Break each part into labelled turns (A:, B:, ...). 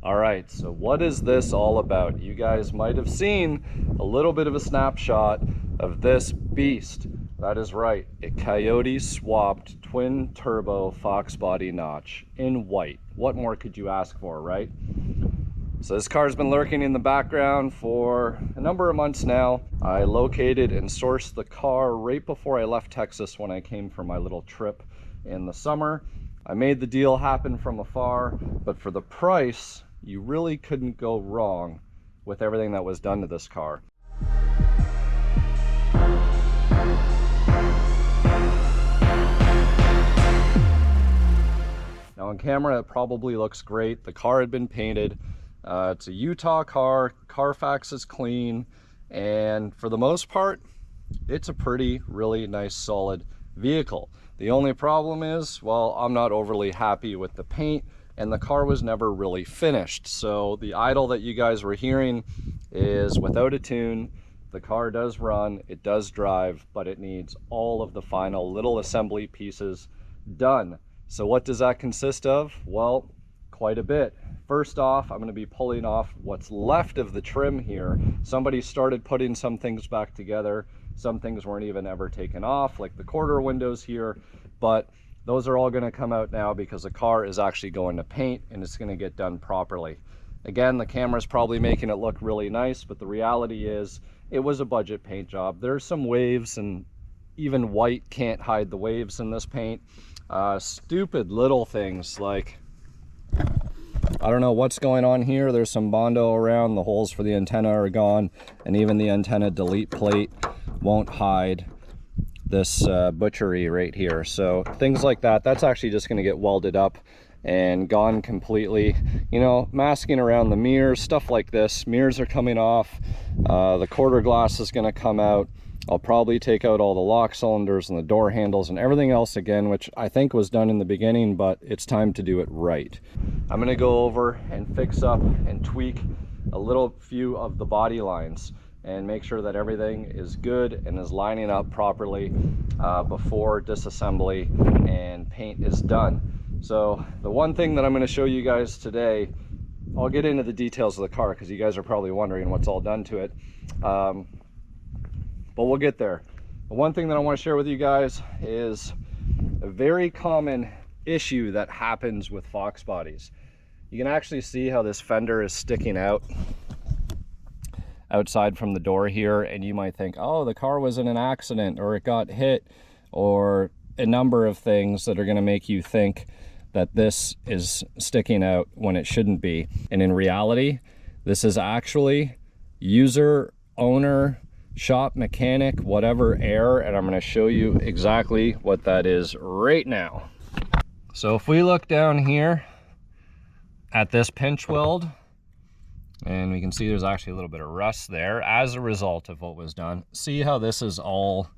A: All right, so what is this all about? You guys might have seen a little bit of a snapshot of this beast. That is right, a Coyote swapped twin turbo Foxbody Notch in white. What more could you ask for, right? So this car's been lurking in the background for a number of months now. I located and sourced the car right before I left Texas when I came for my little trip in the summer. I made the deal happen from afar, but for the price, you really couldn't go wrong with everything that was done to this car. Now on camera, it probably looks great. The car had been painted. It's a Utah car, Carfax is clean, and for the most part, it's a really nice, solid vehicle. The only problem is, well, I'm not overly happy with the paint, and the car was never really finished. So the idle that you guys were hearing is without a tune. The car does run, it does drive, but it needs all of the final little assembly pieces done. So what does that consist of? Well, quite a bit. First off, I'm going to be pulling off what's left of the trim here. Somebody started putting some things back together. Some things weren't even ever taken off, like the quarter windows here, but those are all going to come out now because the car is actually going to paint and it's going to get done properly. Again, the camera's probably making it look really nice, but the reality is it was a budget paint job. There's some waves, and even white can't hide the waves in this paint. Stupid little things like, I don't know what's going on here. There's some Bondo around, the holes for the antenna are gone, and even the antenna delete plate won't hide this butchery right here. So things like that, that's actually just going to get welded up and gone completely. You know, masking around the mirrors, stuff like this. Mirrors are coming off, the quarter glass is going to come out. I'll probably take out all the lock cylinders and the door handles and everything else again, which I think was done in the beginning, but it's time to do it right. I'm going to go over and fix up and tweak a little few of the body lines and make sure that everything is good and is lining up properly before disassembly and paint is done. So the one thing that I'm going to show you guys today, I'll get into the details of the car because you guys are probably wondering what's all done to it, but we'll get there. The one thing that I want to share with you guys is a very common issue that happens with Fox bodies. You can actually see how this fender is sticking out outside from the door here, and you might think, oh, the car was in an accident or it got hit, or a number of things that are going to make you think that this is sticking out when it shouldn't be. And in reality, this is actually user, owner, shop mechanic, whatever error, and I'm going to show you exactly what that is right now. So if we look down here at this pinch weld, and we can see there's actually a little bit of rust there as a result of what was done. See how this is all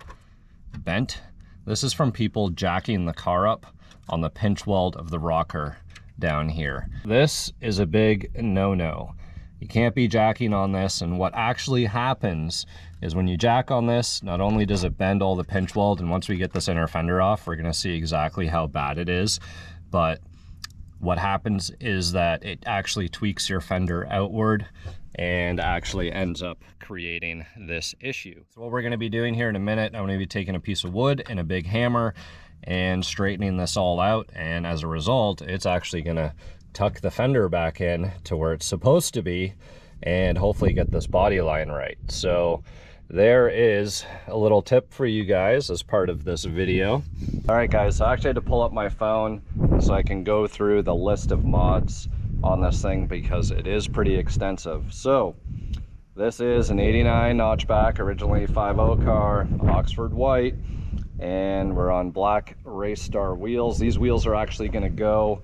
A: bent? This is from people jacking the car up on the pinch weld of the rocker down here. This is a big no-no. You can't be jacking on this, and what actually happens is when you jack on this, not only does it bend all the pinch weld, and once we get this inner fender off, we're gonna see exactly how bad it is, but what happens is that it actually tweaks your fender outward and actually ends up creating this issue. So what we're going to be doing here in a minute, I'm going to be taking a piece of wood and a big hammer and straightening this all out, and as a result, it's actually going to tuck the fender back in to where it's supposed to be and hopefully get this body line right. So there is a little tip for you guys as part of this video. All right guys, so I actually had to pull up my phone so I can go through the list of mods on this thing because it is pretty extensive. So this is an 89 notchback, originally 5.0 car, Oxford white, and we're on black Race Star wheels. These wheels are actually going to go.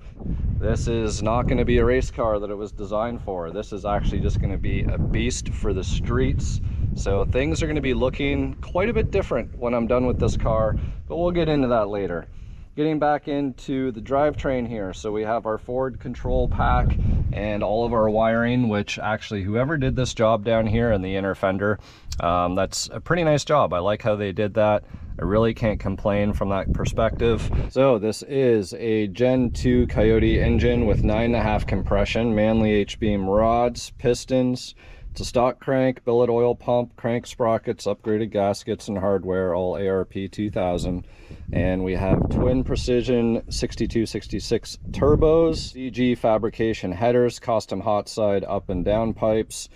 A: This is not going to be a race car that it was designed for. This is actually just going to be a beast for the streets. So things are going to be looking quite a bit different when I'm done with this car, but we'll get into that later. Getting back into the drivetrain here, so we have our Ford control pack and all of our wiring, which actually whoever did this job down here in the inner fender, that's a pretty nice job. I like how they did that. I really can't complain from that perspective. So this is a Gen 2 Coyote engine with 9.5 compression, Manley H-beam rods, pistons. It's a stock crank, billet oil pump, crank sprockets, upgraded gaskets and hardware, all ARP 2000. And we have twin precision 6266 turbos, CG fabrication headers, custom hot side up and down pipes,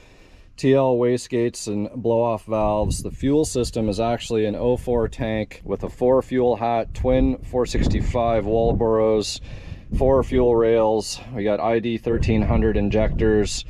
A: TL wastegates and blow-off valves. The fuel system is actually an 04 tank with a 4 fuel hat, twin 465 Walboros, 4 fuel rails. We got ID 1300 injectors,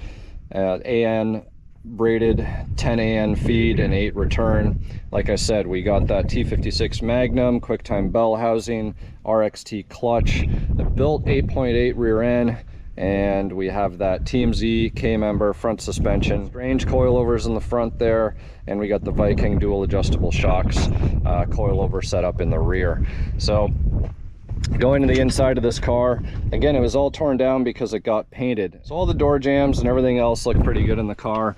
A: AN braided 10 AN feed and 8 return. Like I said, we got that T56 Magnum, QuickTime bell housing, RXT clutch, the built 8.8 rear end, and we have that TMZ K-member front suspension, strange coilovers in the front there, and we got the Viking dual adjustable shocks coilover setup in the rear. So going to the inside of this car, again, it was all torn down because it got painted. So all the door jambs and everything else look pretty good in the car.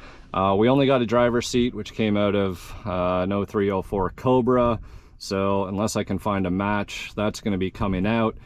A: We only got a driver's seat, which came out of an 0304 Cobra. So unless I can find a match, that's going to be coming out.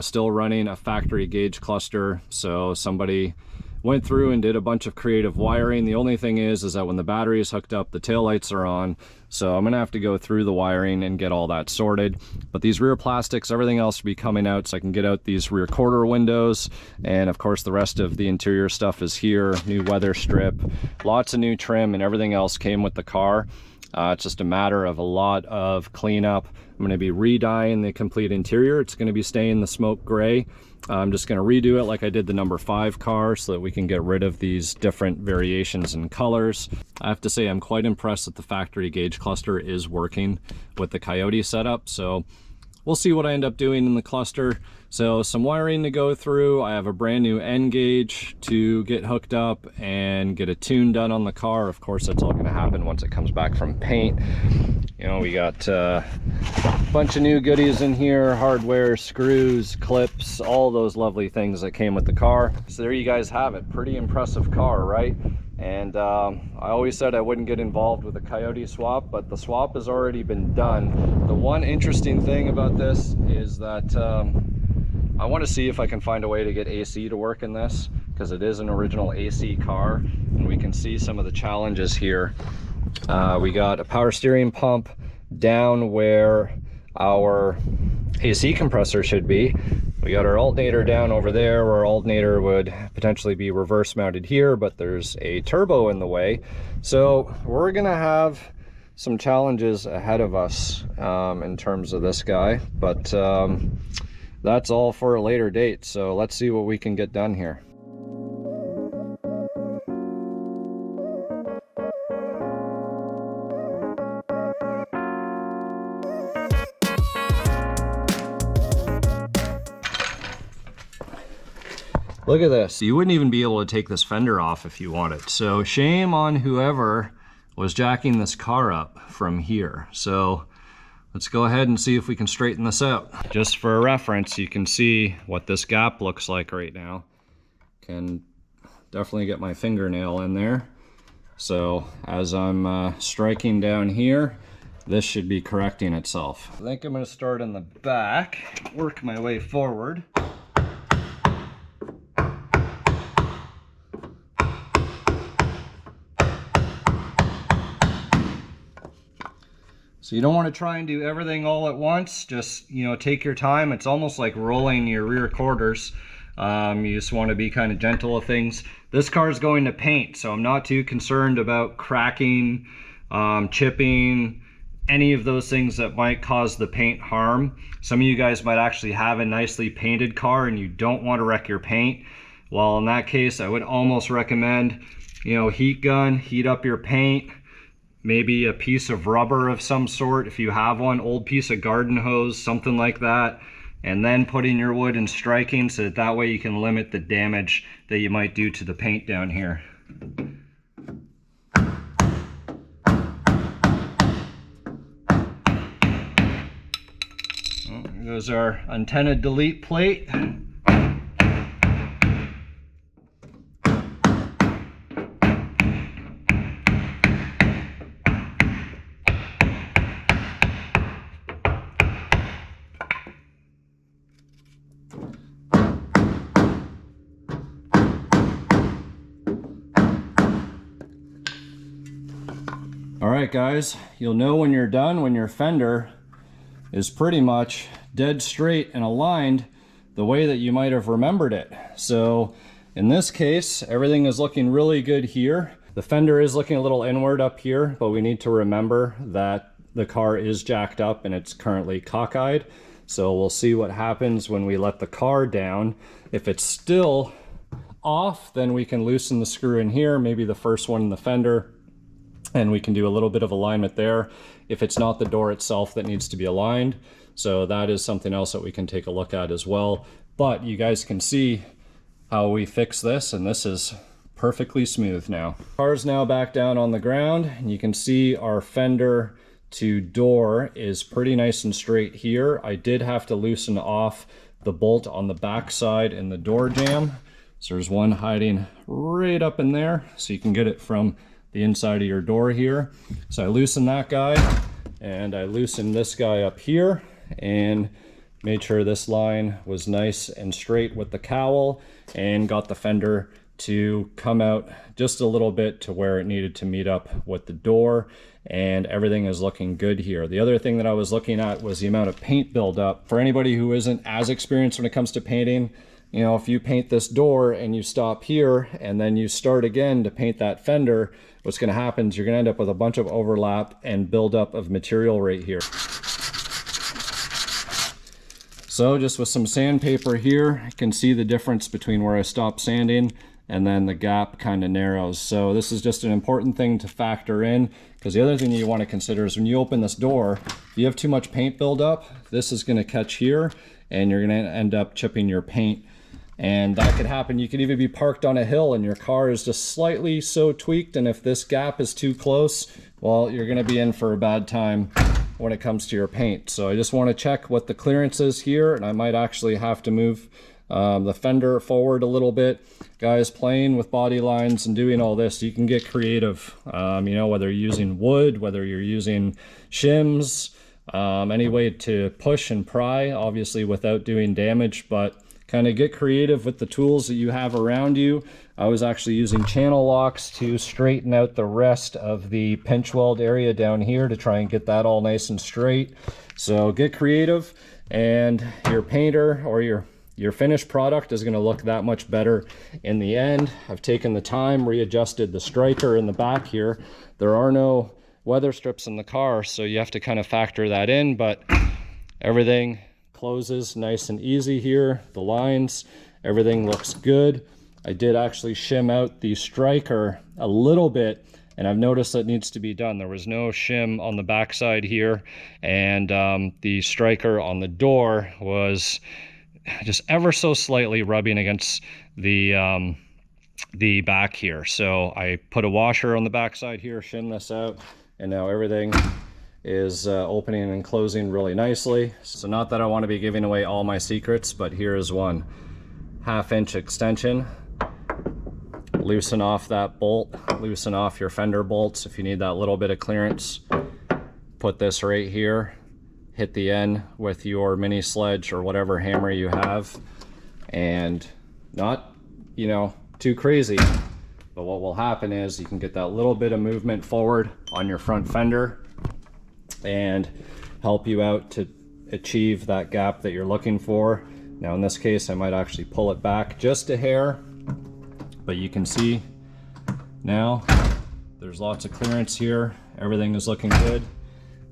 A: Still running a factory gauge cluster, so somebody went through and did a bunch of creative wiring. The only thing is that when the battery is hooked up, the taillights are on, so I'm gonna have to go through the wiring and get all that sorted. But these rear plastics, everything else should be coming out, so I can get out these rear quarter windows, and of course the rest of the interior stuff is here. New weather strip, lots of new trim, and everything else came with the car. It's just a matter of a lot of cleanup. I'm going to be re-dyeing the complete interior. It's going to be staying the smoke gray. I'm just going to redo it like I did the number 5 car so that we can get rid of these different variations in colors. I have to say I'm quite impressed that the factory gauge cluster is working with the Coyote setup. So we'll see what I end up doing in the cluster. So some wiring to go through. I have a brand new N gauge to get hooked up and get a tune done on the car. Of course, that's all going to happen once it comes back from paint. You know, we got a bunch of new goodies in here, hardware, screws, clips, all those lovely things that came with the car. So there you guys have it. Pretty impressive car, right? And I always said I wouldn't get involved with a Coyote swap, but the swap has already been done. The one interesting thing about this is that I want to see if I can find a way to get AC to work in this, because it is an original AC car, and we can see some of the challenges here. We got a power steering pump down where our AC compressor should be. We got our alternator down over there, where our alternator would potentially be reverse mounted here, but there's a turbo in the way. So we're gonna have some challenges ahead of us in terms of this guy, but that's all for a later date. So let's see what we can get done here. Look at this. You wouldn't even be able to take this fender off if you wanted. So shame on whoever was jacking this car up from here. So let's go ahead and see if we can straighten this out. Just for a reference, you can see what this gap looks like right now. Can definitely get my fingernail in there. So as I'm striking down here, this should be correcting itself. I think I'm going to start in the back, work my way forward. So you don't want to try and do everything all at once. Just, you know, take your time. It's almost like rolling your rear quarters. You just want to be kind of gentle with things. This car is going to paint, so I'm not too concerned about cracking, chipping, any of those things that might cause the paint harm. Some of you guys might actually have a nicely painted car and you don't want to wreck your paint. Well, in that case, I would almost recommend, you know, heat gun, heat up your paint. Maybe a piece of rubber of some sort, if you have one, old piece of garden hose, something like that, and then put in your wood and striking, so that way you can limit the damage that you might do to the paint down here. There goes our antenna delete plate. All right, guys, you'll know when you're done when your fender is pretty much dead straight and aligned the way that you might have remembered it. So in this case, everything is looking really good here. The fender is looking a little inward up here, but we need to remember that the car is jacked up and it's currently cockeyed. So we'll see what happens when we let the car down. If it's still off, then we can loosen the screw in here, maybe the first one in the fender, and we can do a little bit of alignment there if it's not the door itself that needs to be aligned. So that is something else that we can take a look at as well. But you guys can see how we fix this, and this is perfectly smooth now. Car's now back down on the ground, and you can see our fender to door is pretty nice and straight here. I did have to loosen off the bolt on the back side in the door jamb. So there's one hiding right up in there, so you can get it from the inside of your door here. So I loosened that guy, and I loosened this guy up here, and made sure this line was nice and straight with the cowl, and got the fender to come out just a little bit to where it needed to meet up with the door, and everything is looking good here. The other thing that I was looking at was the amount of paint buildup. For anybody who isn't as experienced when it comes to painting, you know, if you paint this door and you stop here and then you start again to paint that fender, what's going to happen is you're going to end up with a bunch of overlap and buildup of material right here. So just with some sandpaper here, I can see the difference between where I stopped sanding and then the gap kind of narrows. So this is just an important thing to factor in, because the other thing you want to consider is when you open this door, if you have too much paint buildup, this is going to catch here and you're going to end up chipping your paint. And that could happen. You could even be parked on a hill and your car is just slightly so tweaked, and if this gap is too close, well, you're going to be in for a bad time when it comes to your paint. So I just want to check what the clearance is here, and I might actually have to move the fender forward a little bit. Guys, playing with body lines and doing all this, you can get creative. You know, whether you're using wood, whether you're using shims, any way to push and pry, obviously without doing damage, but kind of get creative with the tools that you have around you. I was actually using channel locks to straighten out the rest of the pinch weld area down here to try and get that all nice and straight. So get creative, and your painter or your finished product is going to look that much better in the end. I've taken the time, readjusted the striker in the back here. There are no weather strips in the car, so you have to kind of factor that in, but everything closes nice and easy here. The lines, everything looks good. I did actually shim out the striker a little bit, and I've noticed that needs to be done. There was no shim on the backside here, and the striker on the door was just ever so slightly rubbing against the back here. So I put a washer on the backside here, shim this out, and now everything is opening and closing really nicely. So not that I want to be giving away all my secrets, but here is one. 1/2 inch extension. Loosen off that bolt, loosen off your fender bolts if you need that little bit of clearance. Put this right here, hit the end with your mini sledge or whatever hammer you have, and not, you know, too crazy, but what will happen is you can get that little bit of movement forward on your front fender and help you out to achieve that gap that you're looking for. Now in this case, I might actually pull it back just a hair, but you can see now there's lots of clearance here. Everything is looking good.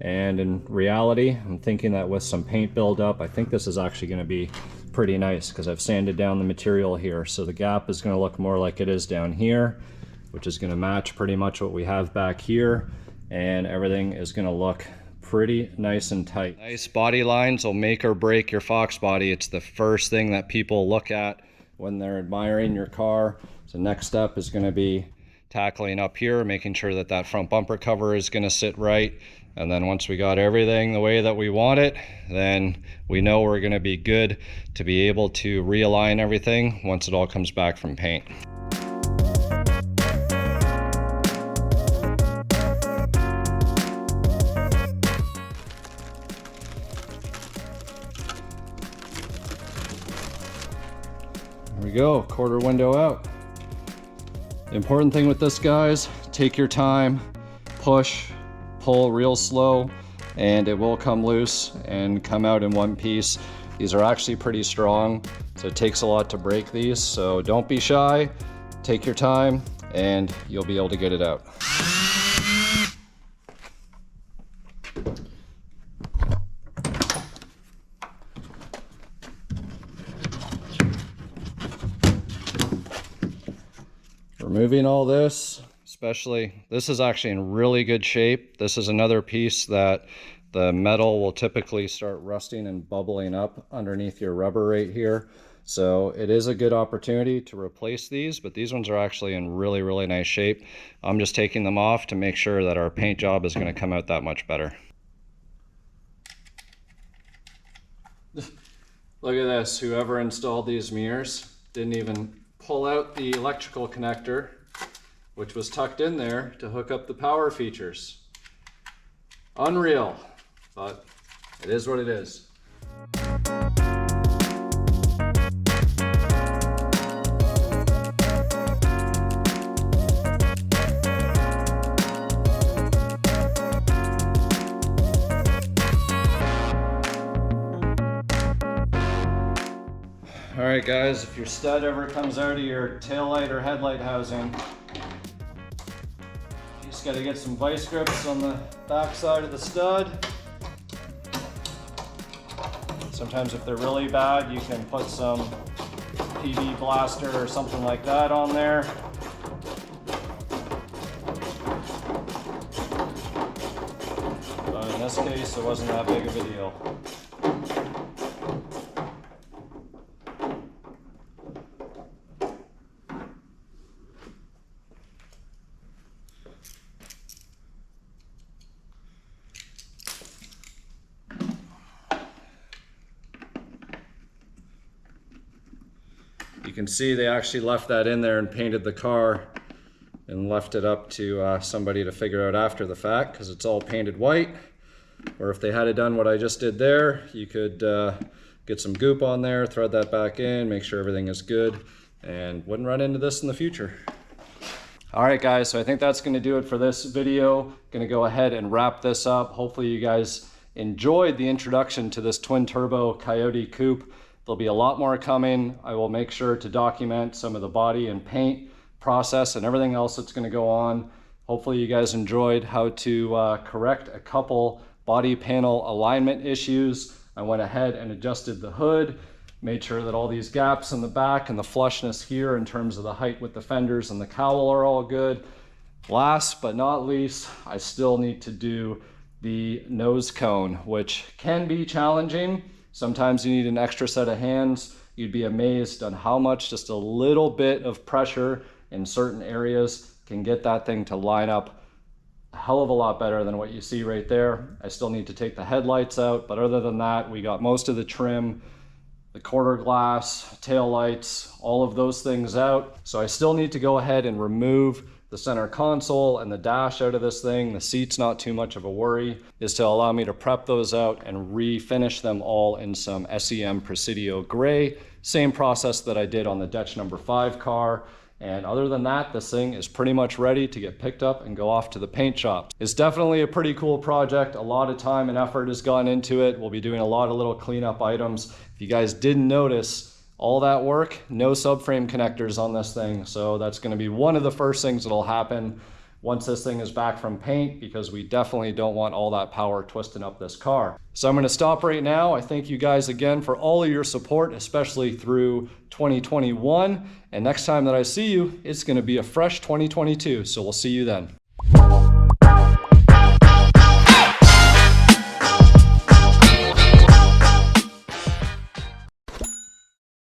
A: And in reality, I'm thinking that with some paint buildup, I think this is actually going to be pretty nice because I've sanded down the material here. So the gap is going to look more like it is down here, which is going to match pretty much what we have back here. And everything is going to look pretty nice and tight. Nice body lines will make or break your Foxbody. It's the first thing that people look at when they're admiring your car. So next step is going to be tackling up here, making sure that that front bumper cover is going to sit right. And then once we got everything the way that we want it, then we know we're going to be good to be able to realign everything once it all comes back from paint. There we go, quarter window out. The important thing with this, guys, take your time, push, pull real slow and it will come loose and come out in one piece. These are actually pretty strong, so it takes a lot to break these. So don't be shy, take your time, and you'll be able to get it out. Removing all this, especially, this is actually in really good shape. This is another piece that the metal will typically start rusting and bubbling up underneath your rubber right here. So it is a good opportunity to replace these, but these ones are actually in really, really nice shape. I'm just taking them off to make sure that our paint job is going to come out that much better. Look at this, whoever installed these mirrors didn't even pull out the electrical connector, which was tucked in there to hook up the power features. Unreal, but it is what it is. Alright guys, if your stud ever comes out of your taillight or headlight housing, you just got to get some vice grips on the back side of the stud. Sometimes if they're really bad, you can put some PB blaster or something like that on there. But in this case, it wasn't that big of a deal. You can see they actually left that in there and painted the car and left it up to somebody to figure out after the fact, because it's all painted white. Or if they had done what I just did there, you could get some goop on there, thread that back in, make sure everything is good, and wouldn't run into this in the future. All right guys, so I think that's going to do it for this video. Going to go ahead and wrap this up. Hopefully you guys enjoyed the introduction to this twin turbo Coyote coupe. There'll be a lot more coming. I will make sure to document some of the body and paint process and everything else that's going to go on. Hopefully you guys enjoyed how to correct a couple body panel alignment issues. I went ahead and adjusted the hood, made sure that all these gaps in the back and the flushness here in terms of the height with the fenders and the cowl are all good. Last but not least, I still need to do the nose cone, which can be challenging. Sometimes you need an extra set of hands. You'd be amazed on how much just a little bit of pressure in certain areas can get that thing to line up a hell of a lot better than what you see right there. I still need to take the headlights out, but other than that, we got most of the trim, the quarter glass, tail lights, all of those things out. So I still need to go ahead and remove the center console and the dash out of this thing. The seat's not too much of a worry, is to allow me to prep those out and refinish them all in some SEM Presidio gray. Same process that I did on the Dutch number 5 car. And other than that, this thing is pretty much ready to get picked up and go off to the paint shop. It's definitely a pretty cool project. A lot of time and effort has gone into it. We'll be doing a lot of little cleanup items. If you guys didn't notice, all that work, no subframe connectors on this thing. So that's gonna be one of the first things that'll happen once this thing is back from paint, because we definitely don't want all that power twisting up this car. So I'm gonna stop right now. I thank you guys again for all of your support, especially through 2021. And next time that I see you, it's gonna be a fresh 2022. So we'll see you then.